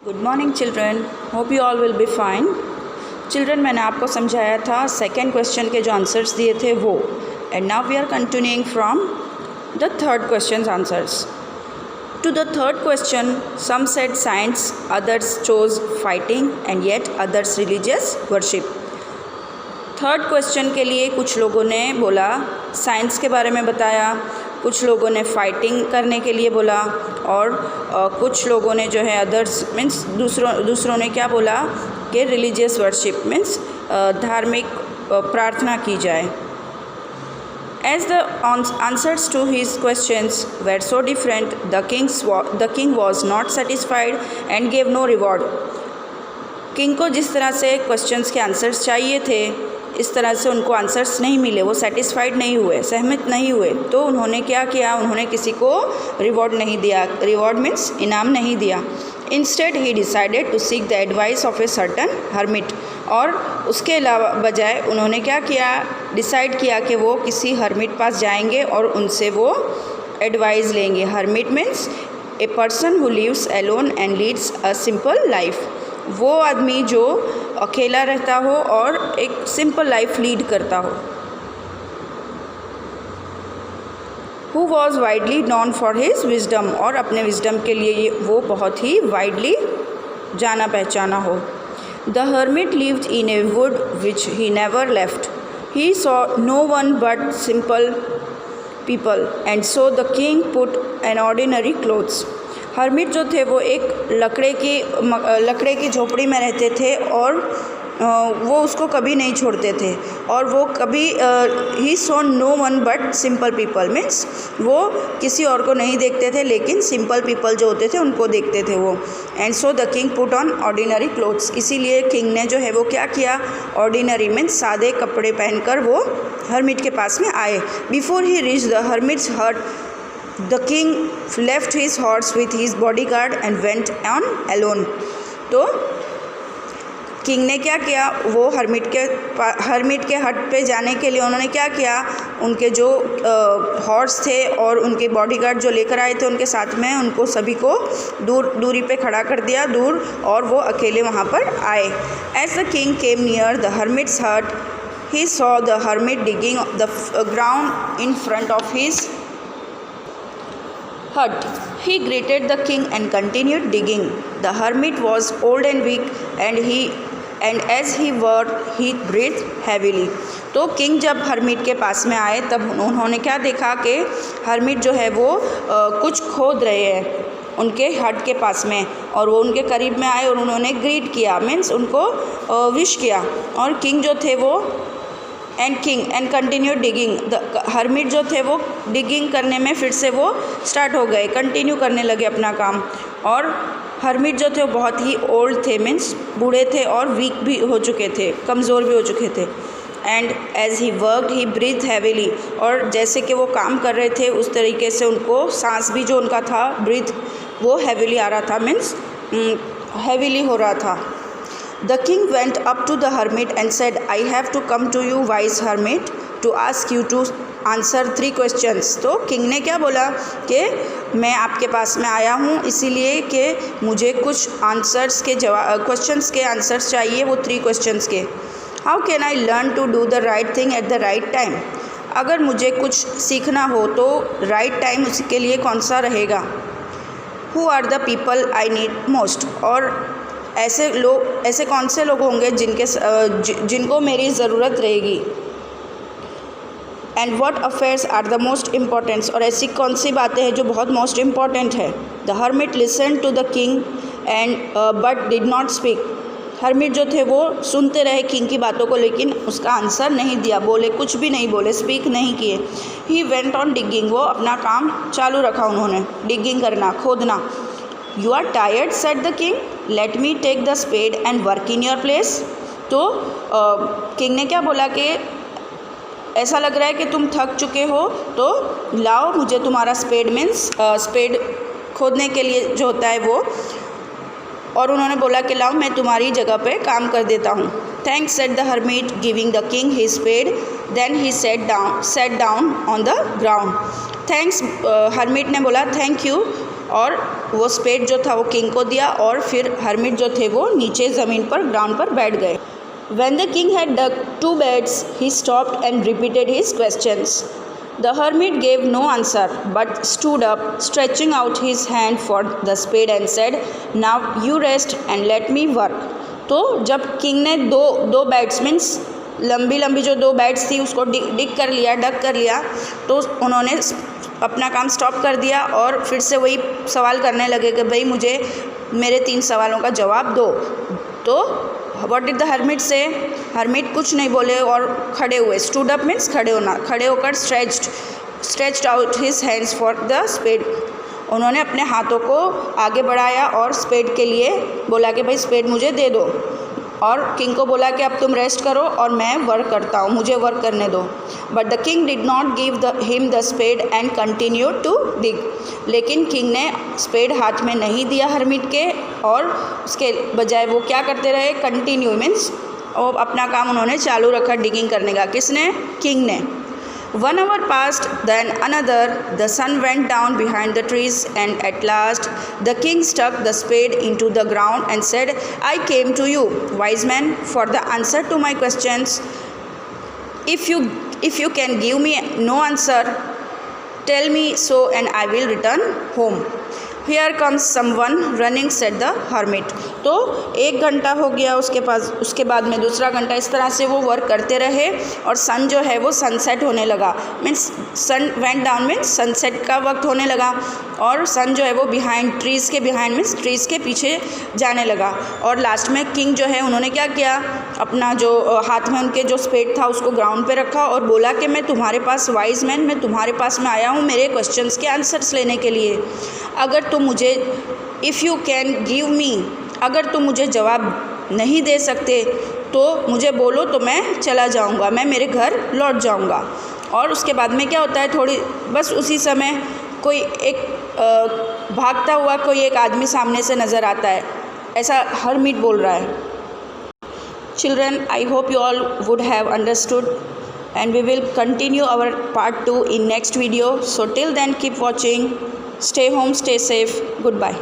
Good morning children, hope you all will be fine. Children, मैंने आपको समझाया था सेकेंड क्वेश्चन के जो आंसर्स दिए थे वो, and now we are continuing from the third question answers. To the third question, some said science, others chose fighting and yet others religious worship. Third question के लिए कुछ लोगों ने बोला साइंस के बारे में बताया, कुछ लोगों ने फाइटिंग करने के लिए बोला, और कुछ लोगों ने जो है अदर्स मीन्स दूसरों ने क्या बोला कि रिलीजियस वर्शिप मीन्स धार्मिक प्रार्थना की जाए। As the answers to his questions were so different, the king was not satisfied and gave no reward. King को जिस तरह से क्वेश्चंस के आंसर्स चाहिए थे, इस तरह से उनको आंसर्स नहीं मिले, वो सेटिस्फाइड नहीं हुए, सहमत नहीं हुए, तो उन्होंने क्या किया, उन्होंने किसी को रिवॉर्ड नहीं दिया। रिवॉर्ड मीन्स इनाम नहीं दिया। Instead he decided to seek the advice of a certain hermit. और उसके अलावा बजाय उन्होंने क्या किया, डिसाइड किया कि वो किसी हर्मिट पास जाएंगे और उनसे वो एडवाइस लेंगे। Hermit means a person who lives alone and leads a simple life. वो आदमी जो अकेला रहता हो और एक सिंपल लाइफ लीड करता हो। Who was widely non for his wisdom, और अपने विजडम के लिए वो बहुत ही वाइडली जाना पहचाना हो। The hermit lived in a wood which he never left. He saw no one but simple people and so the king put an ordinary clothes. Hermit जो थे वो एक लकड़े की झोपड़ी में रहते थे और वो उसको कभी नहीं छोड़ते थे, और वो कभी he saw no one but simple people means वो किसी और को नहीं देखते थे, लेकिन सिंपल पीपल जो होते थे उनको देखते थे वो। And so the king put on ordinary clothes. इसीलिए किंग ने जो है वो क्या किया, ऑर्डिनरी मीन्स सादे कपड़े पहनकर वो हर्मिट के पास में आए। Before he reach the hermits हट, The king left his horse with his bodyguard and went on alone. तो किंग ने क्या किया, वो हर्मिट के हट पे जाने के लिए उन्होंने क्या किया, उनके जो हॉर्स थे और उनके बॉडीगार्ड जो लेकर आए थे उनके साथ में उनको सभी को दूरी पे खड़ा कर दिया, दूर, और वो अकेले वहाँ पर आए। As the king came near the hermit's hut, he saw the hermit digging the ground in front of his hut. He greeted the king and continued digging. The hermit was old and weak, and as he worked, he breathed heavily. तो king जब hermit के पास में आए तब उन्होंने क्या देखा कि हर्मिट जो है वो कुछ खोद रहे हैं उनके हट के पास में, और वो उनके करीब में आए और उन्होंने ग्रीट किया मीन्स उनको विश किया। और किंग जो थे वो and continue digging. The hermit जो थे वो डिगिंग करने में फिर से वो स्टार्ट हो गए, कंटिन्यू करने लगे अपना काम। और हर्मिट जो थे वो बहुत ही ओल्ड थे मीन्स बूढ़े थे और वीक भी हो चुके थे, कमज़ोर भी हो चुके थे। And as he worked he breathe heavily, और जैसे कि वो काम कर रहे थे उस तरीके से उनको सांस भी जो उनका था ब्रीथ वो हैवीली आ रहा था मीन्स हैवीली हो रहा था। The king went up to the hermit and said, I have to come to you, wise hermit, to ask you to answer 3 questions. तो किंग ने क्या बोला कि मैं आपके पास में आया हूँ इसीलिए कि मुझे कुछ आंसर्स के क्वेश्चंस के आंसर्स चाहिए, वो 3 क्वेश्चंस के। How can I learn to do the right thing at the right time? अगर मुझे कुछ सीखना हो तो राइट टाइम उसके लिए कौन सा रहेगा। Who are the people I need most? और ऐसे कौन से लोग होंगे जिनको मेरी ज़रूरत रहेगी। And what affairs are the most important, और ऐसी कौन सी बातें हैं जो बहुत मोस्ट इम्पॉर्टेंट है। The hermit listen to the king and but did not speak. Hermit जो थे वो सुनते रहे किंग की बातों को, लेकिन उसका आंसर नहीं दिया, बोले कुछ भी नहीं बोले, स्पीक नहीं किए। ही वेंट ऑन डिगिंग, वो अपना काम चालू रखा उन्होंने, डिगिंग करना, खोदना। You are tired, said the king. Let me take the spade and work in your place. तो किंग ने क्या बोला कि ऐसा लग रहा है कि तुम थक चुके हो, तो लाओ मुझे तुम्हारा स्पेड मीन्स स्पेड खोदने के लिए जो होता है वो, और उन्होंने बोला कि लाओ मैं तुम्हारी जगह पे काम कर देता हूँ। Thanks, said the hermit, giving the king his spade. Then he sat down on the ground. Thanks, hermit ने बोला थैंक यू, और वो स्पेड जो था वो किंग को दिया और फिर हर्मिट जो थे वो नीचे ज़मीन पर ग्राउंड पर बैठ गए। When the king had dug 2 beds, he stopped and repeated his questions. The hermit gave no answer, but stood up, stretching out his hand for the spade and said, "Now you rest and let me work." तो जब king ने दो beds means लंबी लंबी जो 2 beds थी उसको डग कर लिया, तो उन्होंने अपना काम स्टॉप कर दिया और फिर से वही सवाल करने लगे कि भाई मुझे मेरे 3 सवालों का जवाब दो। तो व्हाट डिड द हर्मिट से? हर्मिट कुछ नहीं बोले और खड़े हुए। स्टूड अप मीन्स खड़े होना, खड़े होकर stretched out his hands for the spade. उन्होंने अपने हाथों को आगे बढ़ाया और स्पेड के लिए बोला कि भाई स्पेड मुझे दे दो, और किंग को बोला कि अब तुम रेस्ट करो और मैं वर्क करता हूँ, मुझे वर्क करने दो। But the king did not give him the spade and continue to dig. लेकिन किंग ने स्पेड हाथ में नहीं दिया हर्मिट के, और उसके बजाय वो क्या करते रहे? कंटिन्यू मीन्स और अपना काम उन्होंने चालू रखा डिगिंग करने का। किसने? किंग ने। 1 hour passed, then another. The sun went down behind the trees, and at last the king stuck the spade into the ground and said, "I came to you, wise man, for the answer to my questions. If you can give me no answer, tell me so, and I will return home." Here comes someone running, said the hermit. तो 1 घंटा हो गया उसके बाद में दूसरा घंटा, इस तरह से वो वर्क करते रहे और सन जो है वो सनसेट होने लगा। मीन्स सन वेंट डाउन मीन्स सनसेट का वक्त होने लगा, और सन जो है वो बिहाइंड ट्रीज़ के बिहाइंड मीन्स ट्रीज़ के पीछे जाने लगा। और लास्ट में किंग जो है उन्होंने क्या किया? अपना जो हाथ में उनके जो स्पेड था उसको ग्राउंड पे रखा और बोला कि मैं तुम्हारे पास वाइज मैन, मैं तुम्हारे पास में आया हूँ मेरे क्वेश्चंस के आंसर्स लेने के लिए। अगर तुम मुझे if you can give me, अगर तुम मुझे जवाब नहीं दे सकते तो मुझे बोलो, तो मैं चला जाऊंगा, मैं मेरे घर लौट जाऊंगा। और उसके बाद में क्या होता है, थोड़ी बस उसी समय कोई एक भागता हुआ कोई एक आदमी सामने से नज़र आता है, ऐसा हर्मिट बोल रहा है। Children, I hope you all would have understood, and we will continue our part 2 in next video. So till then, keep watching. Stay home, stay safe. Goodbye.